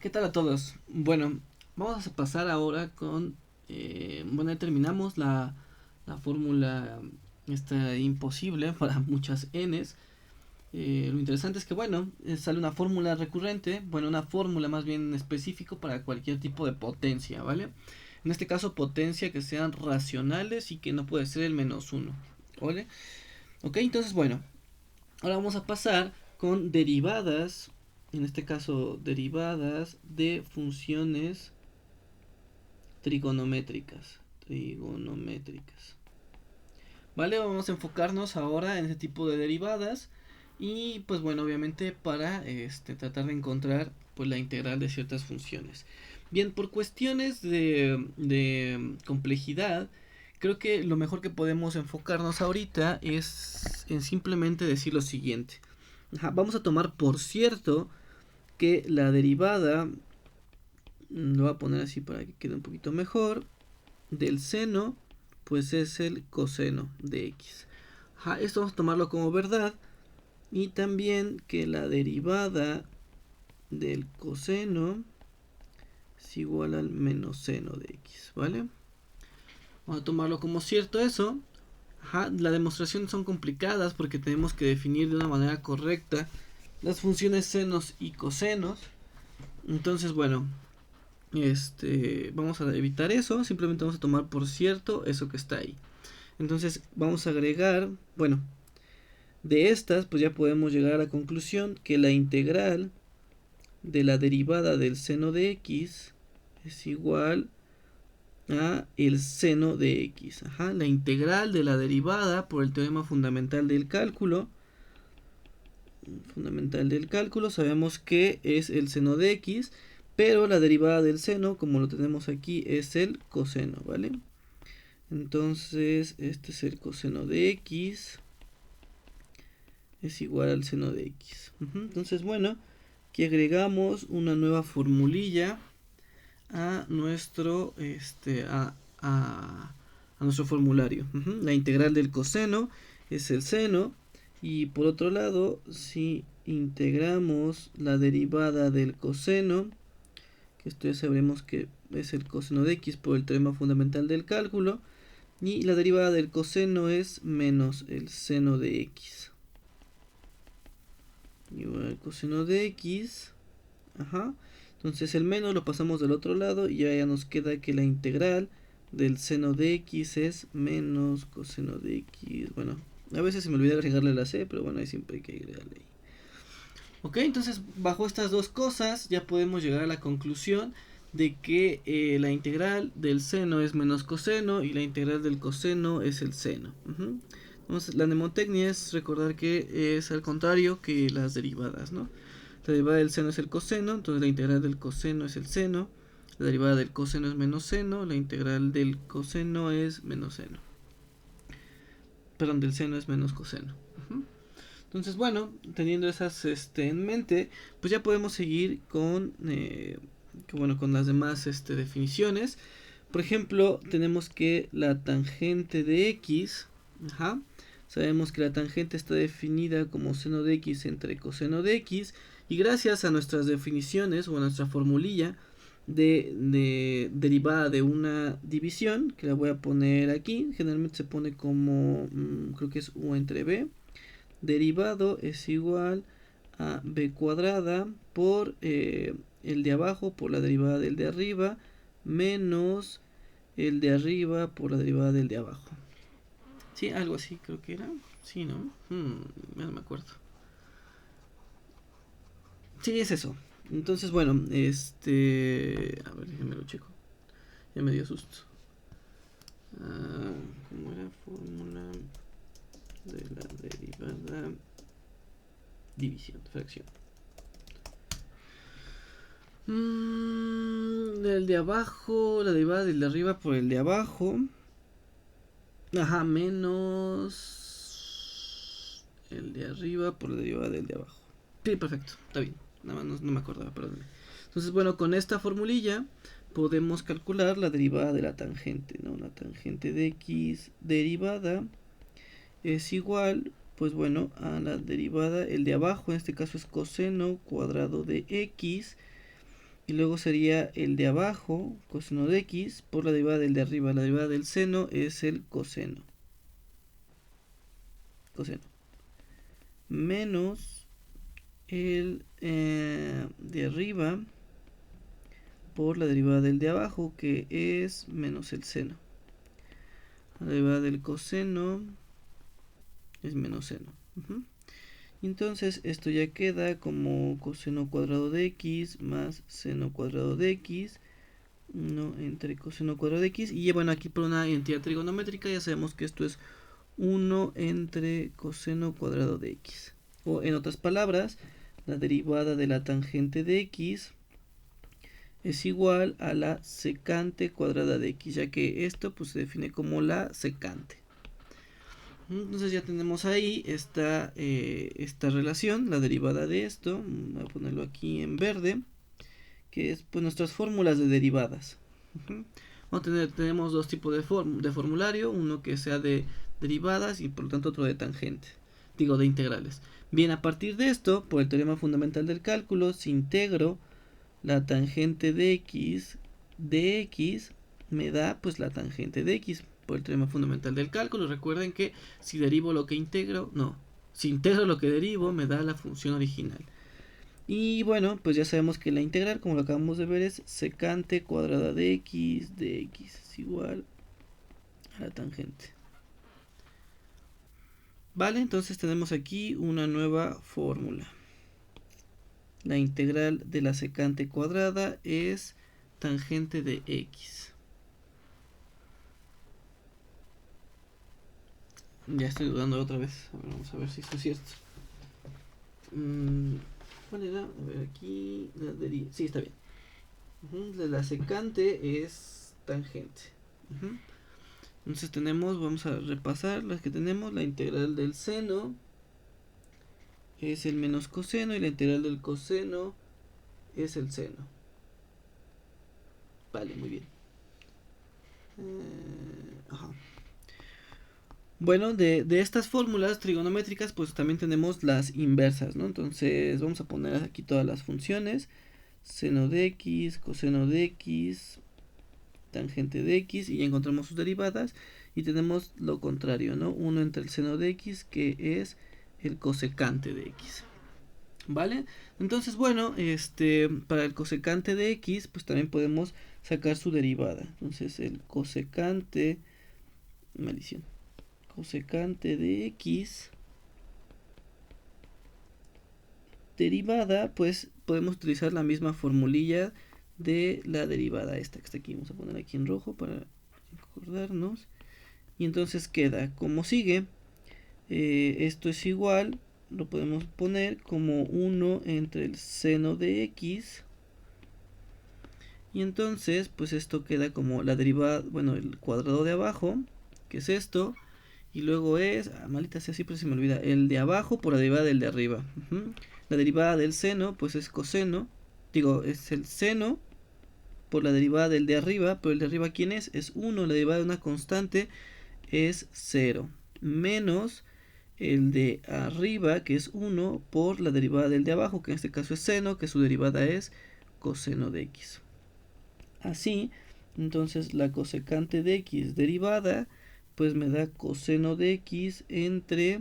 ¿Qué tal a todos? Bueno, vamos a pasar ahora con, bueno, ya terminamos la fórmula esta imposible para muchas n's. Lo interesante es que, bueno, sale una fórmula recurrente, bueno, una fórmula más bien específico para cualquier tipo de potencia, ¿vale? En este caso, potencia que sean racionales y que no puede ser el menos uno, ¿vale? Ok, entonces, bueno, ahora vamos a pasar con derivadas, en este caso derivadas de funciones trigonométricas. Trigonométricas. Vale, vamos a enfocarnos ahora en ese tipo de derivadas y pues bueno, obviamente para tratar de encontrar pues la integral de ciertas funciones. Bien, por cuestiones de complejidad, creo que lo mejor que podemos enfocarnos ahorita es en simplemente decir lo siguiente. Ajá, vamos a tomar por cierto que la derivada, lo voy a poner así para que quede un poquito mejor, del seno, pues es el coseno de x. Ajá, esto vamos a tomarlo como verdad. Y también que la derivada del coseno es igual al menos seno de x, ¿vale? Vamos a tomarlo como cierto eso. Ajá, las demostraciones son complicadas porque tenemos que definir de una manera correcta las funciones senos y cosenos. Entonces, bueno, vamos a evitar eso, simplemente vamos a tomar por cierto eso que está ahí. Entonces vamos a agregar, bueno, de estas pues ya podemos llegar a la conclusión que la integral de la derivada del seno de x es igual a el seno de x. Ajá, la integral de la derivada por el teorema fundamental del cálculo sabemos que es el seno de x, pero la derivada del seno, como lo tenemos aquí, es el coseno, ¿vale? Entonces, este es el coseno de x, es igual al seno de x. Entonces, bueno, aquí agregamos una nueva formulilla a nuestro, a nuestro formulario. La integral del coseno es el seno. Y por otro lado, si integramos la derivada del coseno, que esto ya sabremos que es el coseno de x por el teorema fundamental del cálculo, y la derivada del coseno es menos el seno de x. Igual al coseno de x. Ajá. Entonces el menos lo pasamos del otro lado y ya nos queda que la integral del seno de x es menos coseno de x. Bueno, a veces se me olvida agregarle la c, pero bueno, ahí siempre hay que agregarle ahí. Ok, entonces bajo estas dos cosas ya podemos llegar a la conclusión de que la integral del seno es menos coseno y la integral del coseno es el seno. Entonces la mnemotecnia es recordar que es al contrario que las derivadas, ¿no? La derivada del seno es el coseno, entonces la integral del coseno es el seno. La derivada del coseno es menos seno, la integral del coseno es menos seno. Perdón, del seno es menos coseno. Entonces, bueno, teniendo esas en mente, pues ya podemos seguir con, con las demás definiciones. Por ejemplo, tenemos que la tangente de x, ajá, sabemos que la tangente está definida como seno de x entre coseno de x, y gracias a nuestras definiciones o a nuestra formulilla de derivada de una división, que la voy a poner aquí, generalmente se pone como, creo que es u entre b, derivado es igual a b cuadrada por el de abajo por la derivada del de arriba menos el de arriba por la derivada del de abajo. Sí, algo así creo que era. Sí, ¿no? Ya no me acuerdo. Sí, es eso. Entonces, bueno, a ver, déjenme lo checo. Ya me dio susto. ¿Cómo era? Fórmula de la derivada. División, fracción. El de abajo, la derivada del de arriba por el de abajo. Ajá, menos el de arriba por la derivada del de abajo. Sí, perfecto, está bien. Nada más no me acordaba, perdón. Entonces, bueno, con esta formulilla podemos calcular la derivada de la tangente, ¿no? La tangente de x derivada es igual, pues bueno, a la derivada, el de abajo en este caso es coseno cuadrado de x Y luego sería el de abajo, coseno de x, por la derivada del de arriba. La derivada del seno es el coseno. Coseno. Menos el de arriba por la derivada del de abajo, que es menos el seno. La derivada del coseno es menos seno. Entonces esto ya queda como coseno cuadrado de x más seno cuadrado de x, 1 entre coseno cuadrado de x. Y bueno, aquí por una identidad trigonométrica ya sabemos que esto es 1 entre coseno cuadrado de x. O en otras palabras, la derivada de la tangente de x es igual a la secante cuadrada de x, ya que esto pues se define como la secante. Entonces ya tenemos ahí esta relación, la derivada de esto. Voy a ponerlo aquí en verde, que es pues nuestras fórmulas de derivadas. Tenemos dos tipos de formulario, uno que sea de derivadas y por lo tanto otro de tangente, digo de integrales. Bien, a partir de esto, por el teorema fundamental del cálculo, si integro la tangente de x me da pues la tangente de x por el teorema fundamental del cálculo. Recuerden que si derivo lo que integro, si integro lo que derivo me da la función original. Y bueno, pues ya sabemos que la integral, como lo acabamos de ver, es secante cuadrada de x es igual a la tangente. Vale, entonces tenemos aquí una nueva fórmula. La integral de la secante cuadrada es tangente de x. Ya estoy dudando otra vez. Vamos a ver si esto es cierto. ¿Cuál era? A ver, aquí. Sí, está bien. La secante es tangente. Entonces vamos a repasar las que tenemos. La integral del seno es el menos coseno y la integral del coseno es el seno. Vale, muy bien. Bueno, de estas fórmulas trigonométricas pues también tenemos las inversas, ¿no? Entonces vamos a poner aquí todas las funciones. Seno de x, coseno de x, tangente de x, y ya encontramos sus derivadas. Y tenemos lo contrario, ¿no? 1 entre el seno de x, que es el cosecante de x. ¿Vale? Entonces, bueno, para el cosecante de x, pues también podemos sacar su derivada. Entonces, el cosecante, maldición, cosecante de x derivada, pues podemos utilizar la misma formulilla de la derivada esta que está aquí. Vamos a poner aquí en rojo para acordarnos. Y entonces queda como sigue. Esto es igual, lo podemos poner como 1 entre el seno de x. Y entonces, pues esto queda como la derivada, bueno, el cuadrado de abajo, que es esto. Y luego es, maldita sea, siempre se me olvida, el de abajo por la derivada del de arriba. La derivada del seno, pues es coseno. Digo, es el seno por la derivada del de arriba. Pero el de arriba, ¿quién es? Es 1. La derivada de una constante es 0. Menos el de arriba, que es 1, por la derivada del de abajo, que en este caso es seno, que su derivada es coseno de x. Así, entonces la cosecante de x derivada, pues me da coseno de x entre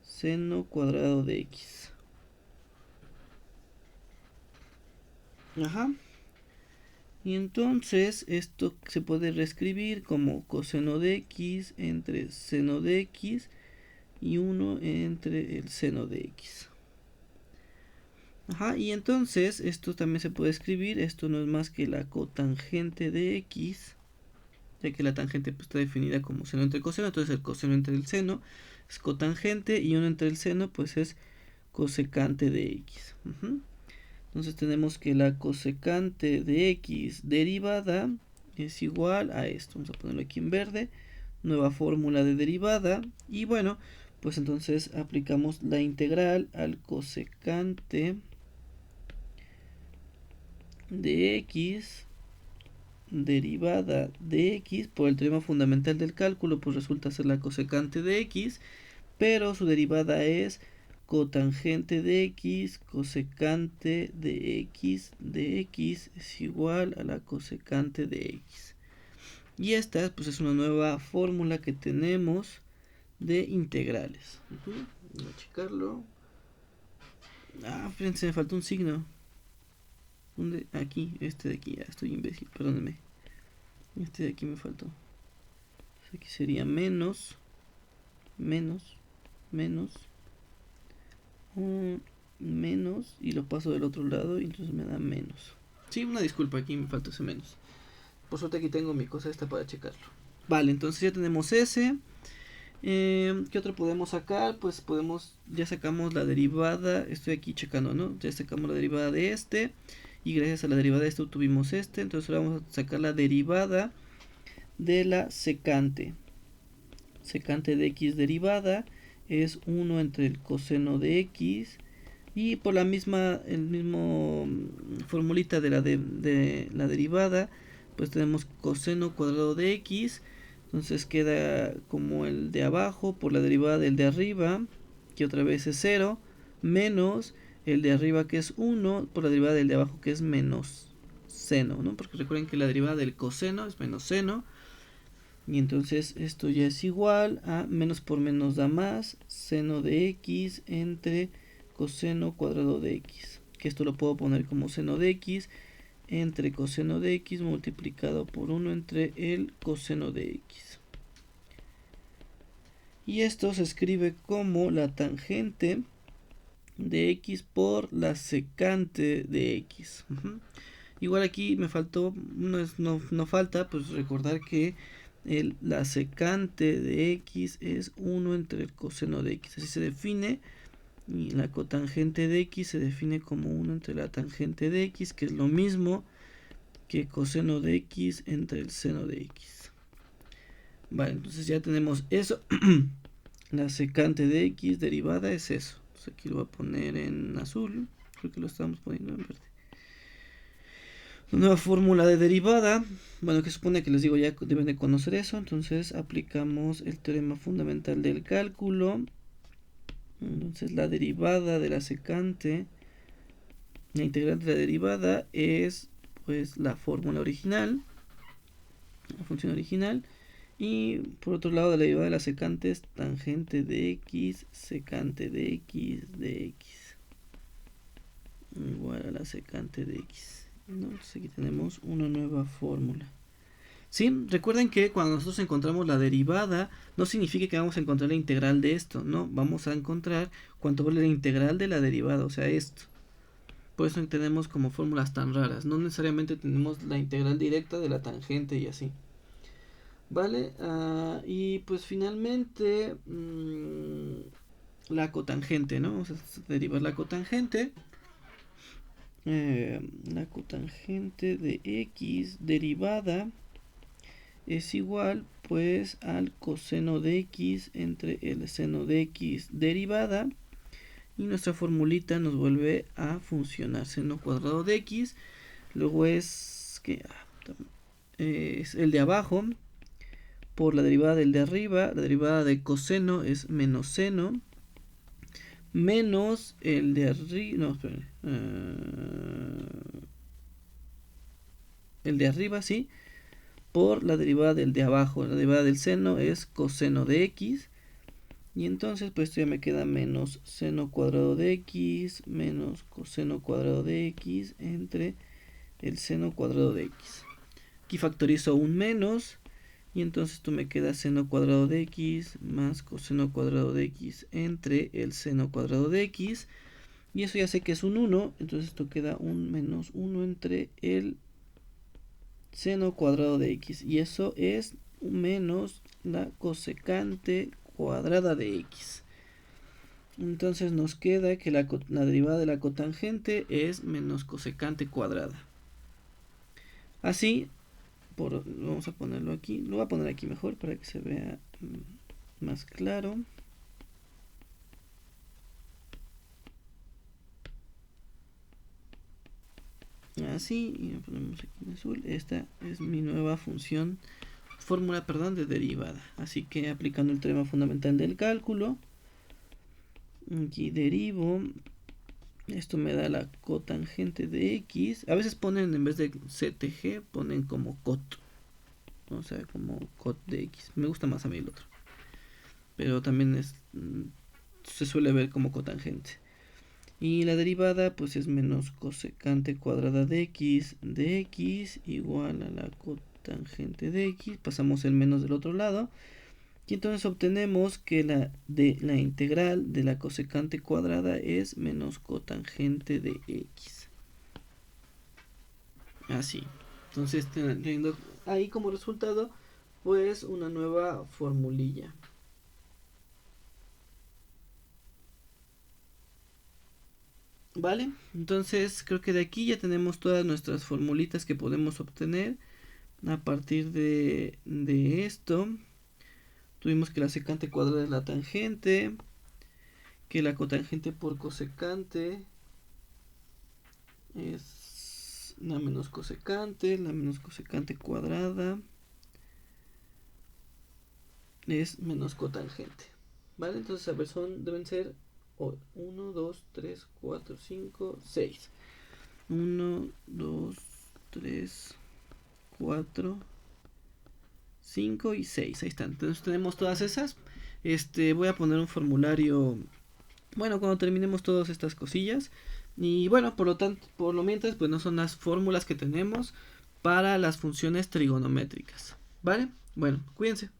seno cuadrado de x. Y entonces esto se puede reescribir como coseno de x entre seno de x y 1 entre el seno de x. Y entonces esto también se puede escribir, esto no es más que la cotangente de x, ya que la tangente pues, está definida como seno entre coseno, entonces el coseno entre el seno es cotangente y 1 entre el seno pues es cosecante de x. Entonces tenemos que la cosecante de x derivada es igual a esto. Vamos a ponerlo aquí en verde. Nueva fórmula de derivada. Y bueno, pues entonces aplicamos la integral al cosecante de x derivada de x por el teorema fundamental del cálculo, pues resulta ser la cosecante de x, pero su derivada es cotangente de x, cosecante de x es igual a la cosecante de x. Y esta pues es una nueva fórmula que tenemos de integrales. Voy a checarlo. Fíjense, me faltó un signo. ¿Dónde? Aquí, este de aquí, ya estoy imbécil, perdónenme. Este de aquí me faltó. Aquí sería menos, menos, menos, y lo paso del otro lado y entonces me da menos. Sí, una disculpa, aquí me faltó ese menos. Por suerte aquí tengo mi cosa esta para checarlo. Vale, entonces ya tenemos ese. ¿Qué otro podemos sacar? Pues ya sacamos la derivada, estoy aquí checando, ¿no? Ya sacamos la derivada de este, y gracias a la derivada de esto obtuvimos este, entonces ahora vamos a sacar la derivada de la secante. Secante de x derivada es 1 entre el coseno de x, y por el mismo formulita de la derivada, pues tenemos coseno cuadrado de x. Entonces queda como el de abajo por la derivada del de arriba, que otra vez es 0, menos el de arriba que es 1 por la derivada del de abajo que es menos seno, ¿no? Porque recuerden que la derivada del coseno es menos seno. Y entonces esto ya es igual a menos por menos da más, seno de x entre coseno cuadrado de x. Que esto lo puedo poner como seno de x entre coseno de x multiplicado por 1 entre el coseno de x. Y esto se escribe como la tangente de x por la secante de x. Igual aquí me faltó, no falta, pues recordar que la secante de x es 1 entre el coseno de x. Así se define. Y la cotangente de x se define como 1 entre la tangente de x, que es lo mismo que coseno de x entre el seno de x. Vale, entonces ya tenemos eso. La secante de x derivada es eso. Entonces aquí lo voy a poner en azul. Creo que lo estamos poniendo en verde. Una nueva fórmula de derivada. Bueno, que supone que les digo ya deben de conocer eso. Entonces aplicamos el teorema fundamental del cálculo. Entonces la derivada de la secante, la integral de la derivada es pues la fórmula original, la función original, y por otro lado la derivada de la secante es tangente de x, secante de x igual a la secante de x, ¿no? Entonces aquí tenemos una nueva fórmula. Sí, recuerden que cuando nosotros encontramos la derivada no significa que vamos a encontrar la integral de esto, no, vamos a encontrar cuánto vale la integral de la derivada, o sea, esto. Por eso tenemos como fórmulas tan raras, no necesariamente tenemos la integral directa de la tangente y así. Vale, y pues finalmente la cotangente, ¿no? Vamos a derivar la cotangente. La cotangente de x derivada es igual pues al coseno de x entre el seno de x derivada, y nuestra formulita nos vuelve a funcionar, seno cuadrado de x, luego es que es el de abajo por la derivada del de arriba, la derivada de coseno es menos seno, menos el de arriba, no, esperen, el de arriba sí, por la derivada del de abajo, la derivada del seno es coseno de x, y entonces pues esto ya me queda menos seno cuadrado de x menos coseno cuadrado de x entre el seno cuadrado de x. Aquí factorizo un menos, y entonces esto me queda seno cuadrado de x más coseno cuadrado de x entre el seno cuadrado de x, y eso ya sé que es un 1, entonces esto queda un menos 1 entre el seno cuadrado de x, y eso es menos la cosecante cuadrada de x. Entonces nos queda que la derivada de la cotangente es menos cosecante cuadrada. Así, vamos a ponerlo aquí, lo voy a poner aquí mejor para que se vea más claro. Así, y lo ponemos aquí en azul. Esta es mi nueva fórmula de derivada. Así que aplicando el teorema fundamental del cálculo, Aquí derivo. Esto me da la cotangente de x. A veces ponen en vez de CTG, ponen como cot. O sea, como cot de x. Me gusta más a mí el otro. Pero también se suele ver como cotangente. Y la derivada pues es menos cosecante cuadrada de x igual a la cotangente de x. Pasamos el menos del otro lado. Y entonces obtenemos que la integral de la cosecante cuadrada es menos cotangente de x. Así. Entonces teniendo ahí como resultado pues una nueva formulilla. Vale, entonces creo que de aquí ya tenemos todas nuestras formulitas que podemos obtener a partir de esto. Tuvimos que la secante cuadrada es la tangente, que la cotangente por cosecante es la menos cosecante cuadrada es menos cotangente. Vale, entonces a ver, deben ser 1, 2, 3, 4, 5, 6. 1, 2, 3, 4, 5 y 6. Ahí están. Entonces tenemos todas esas. Voy a poner un formulario. Bueno, cuando terminemos todas estas cosillas. Y bueno, por lo tanto, por lo mientras, pues no son las fórmulas que tenemos para las funciones trigonométricas. ¿Vale? Bueno, cuídense.